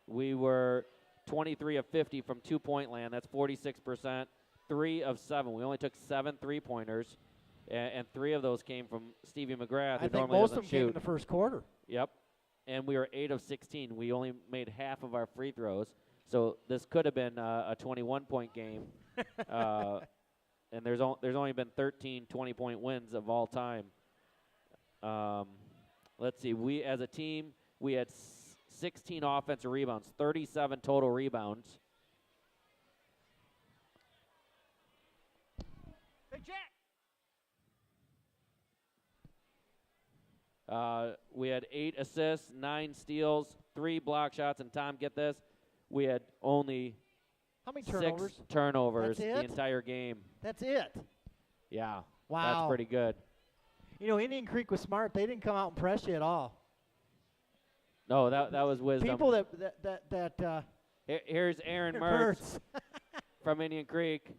We were 23 of 50 from two-point land. That's 46%. 3 of 7. We only took 7 3-pointers, and 3 of those came from Stevie McGrath, who I think normally most of doesn't them came shoot. in the first quarter. Yep. And we were 8 of 16. We only made half of our free throws. So this could have been a 21-point game. And there's only been 13 20-point wins of all time. Let's see. We, as a team, we had 16 offensive rebounds, 37 total rebounds. Big Jack. We had 8 assists, 9 steals, 3 block shots, and Tom, get this, we had only How many turnovers? 6 turnovers That's the it? entire game. That's it. Yeah. Wow. That's pretty good. You know, Indian Creek was smart. They didn't come out and press you at all. No, that was wisdom. People that Here's Aaron Mertz from Indian Creek.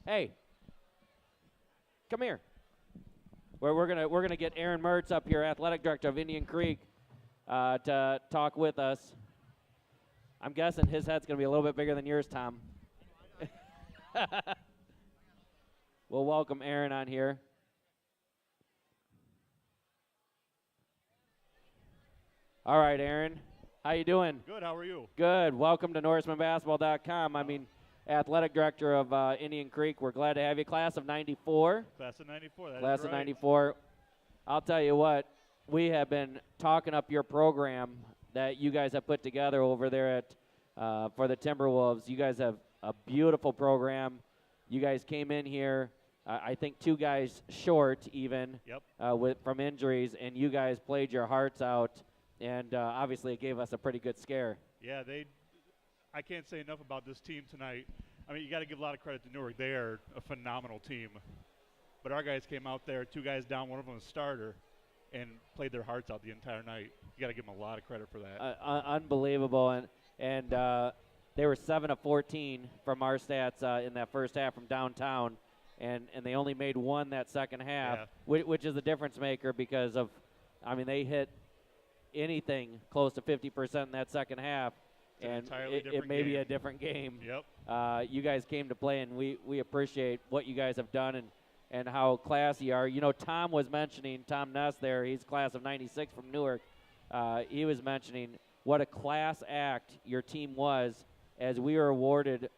Hey, come here. We're gonna get Aaron Mertz up here, athletic director of Indian Creek, to talk with us. I'm guessing his head's gonna be a little bit bigger than yours, Tom. We'll welcome Aaron on here. All right, Aaron. How you doing? Good. How are you? Good. Welcome to NorsemanBasketball.com. I mean, athletic director of Indian Creek. We're glad to have you. Class of 94. Class of 94. That Class is of right. 94. I'll tell you what, we have been talking up your program that you guys have put together over there at for the Timberwolves. You guys have a beautiful program. You guys came in here, I think 2 guys short even. Yep. From injuries, and you guys played your hearts out. And obviously it gave us a pretty good scare. Yeah, I can't say enough about this team tonight. I mean, you got to give a lot of credit to Newark. They are a phenomenal team. But our guys came out there, 2 guys down, one of them a starter, and played their hearts out the entire night. You got to give them a lot of credit for that. Unbelievable. And they were 7 of 14 from our stats in that first half from downtown. And they only made 1 that second half, which is the difference maker because of, I mean, they hit anything close to 50% in that second half, and it may be a different game. Yep. You guys came to play, and we appreciate what you guys have done and how classy you are. You know, Tom was mentioning, Tom Ness there, he's class of 96 from Newark. He was mentioning what a class act your team was as we were awarded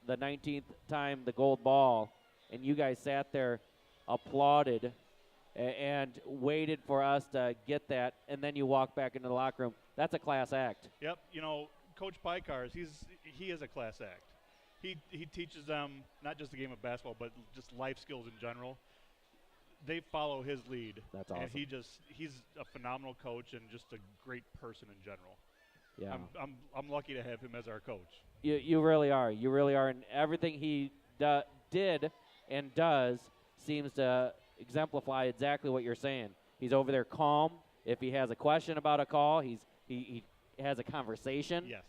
the 19th time the gold ball, and you guys sat there, applauded, and waited for us to get that, and then you walk back into the locker room. That's a class act. Yep. You know, Coach Pykars, he is a class act. He teaches them not just the game of basketball, but just life skills in general. They follow his lead. That's awesome. And he's a phenomenal coach and just a great person in general. Yeah. I'm lucky to have him as our coach. You really are. You really are. And everything he did and does seems to exemplify exactly what you're saying. He's over there calm. If he has a question about a call, he has a conversation. Yes.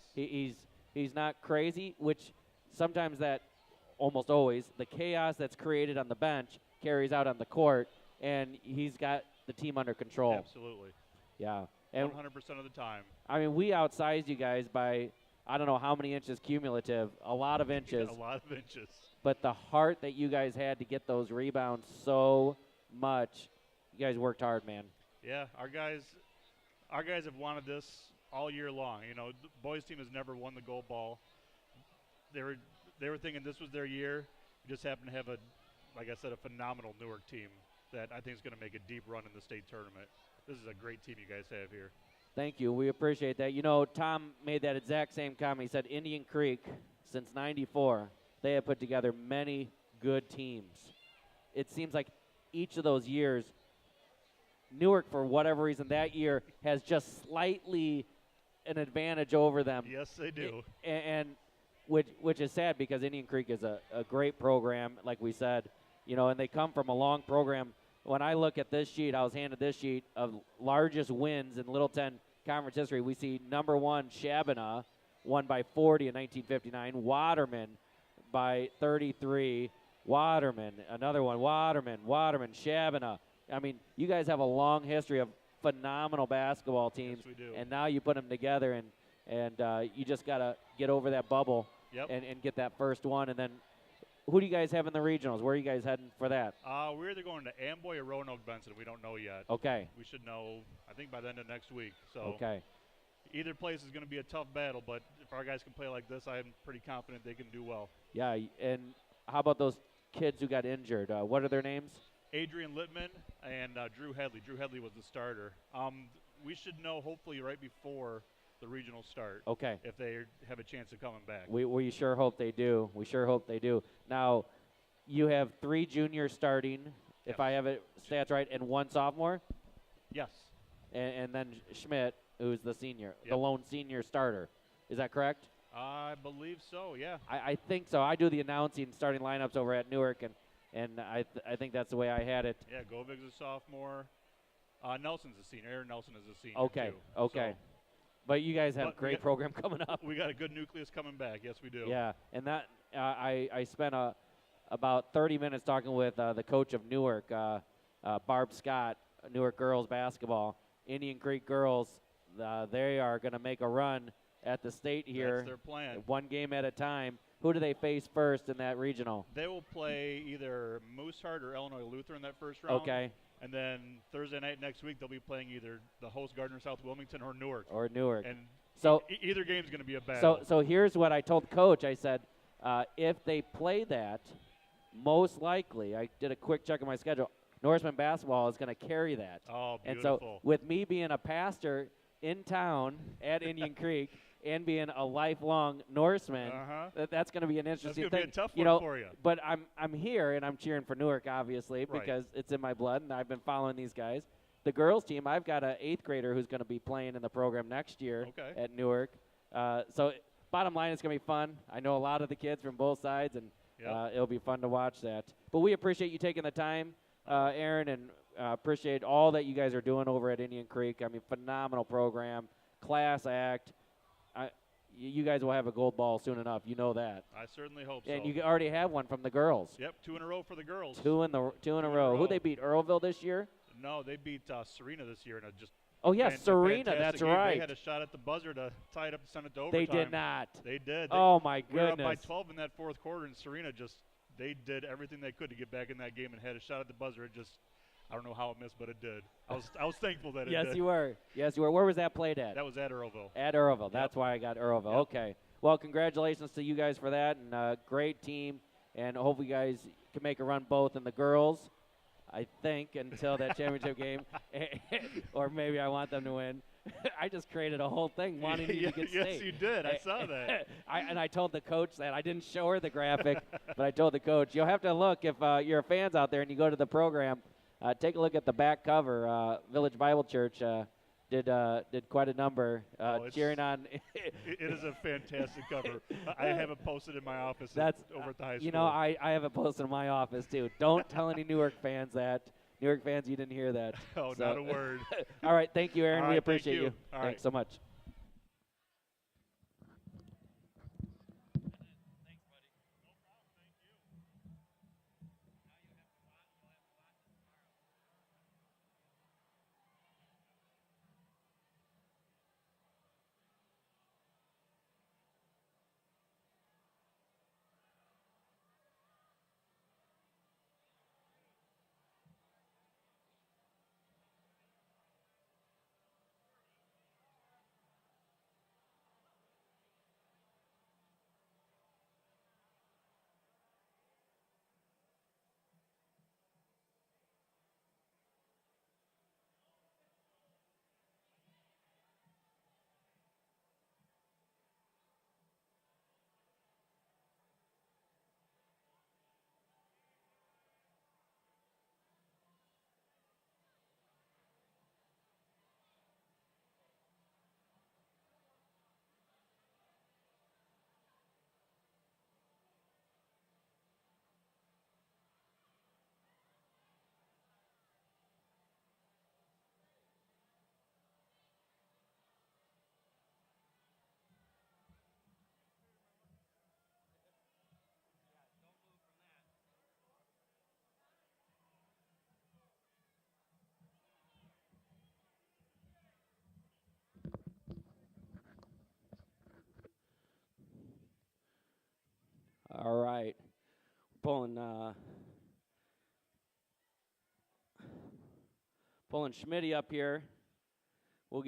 He's not crazy, which sometimes that, almost always, the chaos that's created on the bench carries out on the court, and he's got the team under control. Absolutely. Yeah. And 100% of the time. I mean, we outsized you guys by, I don't know how many inches cumulative, a lot of inches. A lot of inches. But the heart that you guys had to get those rebounds so much, you guys worked hard, man. Yeah, our guys have wanted this all year long. You know, the boys team has never won the gold ball. They were thinking this was their year. We just happen to have like I said, a phenomenal Newark team that I think is going to make a deep run in the state tournament. This is a great team you guys have here. Thank you. We appreciate that. You know, Tom made that exact same comment. He said Indian Creek, since '94, they have put together many good teams. It seems like each of those years, Newark, for whatever reason, that year has just slightly an advantage over them. Yes, they do. And which is sad because Indian Creek is a great program, like we said, you know, and they come from a long program. When I look at this sheet, I was handed this sheet of largest wins in Littleton Conference history. We see number 1, Shabana, won by 40 in 1959. Waterman by 33. Waterman, another one. Waterman, Shabana. I mean, you guys have a long history of phenomenal basketball teams. Yes, we do. And now you put them together, and you just got to get over that bubble and get that first one. And then who do you guys have in the regionals? Where are you guys heading for that? We're either going to Amboy or Roanoke Benson. We don't know yet. Okay. We should know, I think, by the end of next week. So okay. Either place is going to be a tough battle, but if our guys can play like this, I'm pretty confident they can do well. Yeah, and how about those kids who got injured? What are their names? Adrian Littman and Drew Headley. Drew Headley was the starter. We should know hopefully right before the regional start. Okay. If they have a chance of coming back. We sure hope they do. We sure hope they do. Now, you have 3 juniors starting, if I have it stats right, and 1 sophomore? Yes. And then Schmidt, who's the senior, the lone senior starter. Is that correct? I believe so, yeah. I think so. I do the announcing starting lineups over at Newark, and I think that's the way I had it. Yeah, Govig's a sophomore. Nelson's a senior. Aaron Nelson is a senior, okay, too. Okay. So, but you guys have a great program coming up. We got a good nucleus coming back. Yes, we do. Yeah, and that I spent about 30 minutes talking with the coach of Newark, Barb Scott, Newark girls basketball. Indian Creek girls, they are going to make a run at the state here. That's their plan. 1 game at a time. Who do they face first in that regional? They will play either Mooseheart or Illinois Lutheran that first round. Okay. And then Thursday night next week, they'll be playing either the host Gardner South Wilmington or Newark. And so either game's going to be a battle. So here's what I told Coach. I said, if they play that, most likely, I did a quick check of my schedule, Norseman basketball is going to carry that. Oh, beautiful. And so with me being a pastor in town at Indian Creek and being a lifelong Norseman, that's going to be an interesting thing. That's going to be a tough one for you. But I'm here, and I'm cheering for Newark, obviously, because it's in my blood, and I've been following these guys. The girls team, I've got an 8th grader who's going to be playing in the program next year at Newark. So bottom line, it's going to be fun. I know a lot of the kids from both sides, and it'll be fun to watch that. But we appreciate you taking the time, Aaron, and appreciate all that you guys are doing over at Indian Creek. I mean, phenomenal program, class act. You guys will have a gold ball soon enough. You know that. I certainly hope so. And you already have one from the girls. Yep, 2 in a row for the girls. Two in a row. Who they beat? Earlville this year? No, they beat Serena this year in a just. Oh yes, Serena. That's game. right. They had a shot at the buzzer to tie it up and send it to overtime. They did not. They did. Oh my goodness. We were up by 12 in that 4th quarter, and Serena they did everything they could to get back in that game and had a shot at the buzzer. It just. I don't know how it missed, but it did. I was thankful that it did. Yes, you were. Yes, you were. Where was that played at? That was at Earlville. At Earlville. That's why I got Earlville. Okay. Well, congratulations to you guys for that, and great team. And hopefully you guys can make a run both in the girls, I think, until that championship game. Or maybe I want them to win. I just created a whole thing wanting you to get state. Yes, you did. I saw that. And I told the coach that. I didn't show her the graphic, but I told the coach, you'll have to look if you're fans out there and you go to the program. Take a look at the back cover. Village Bible Church did quite a number cheering on. It is a fantastic cover. I have it posted in my office over at the high school. You know, I have it posted in my office, too. Don't tell any Newark fans that. Newark fans, you didn't hear that. Oh, not a word. All right, thank you, Aaron. All right, we appreciate thank you. Thanks so much. pulling Schmitty up here.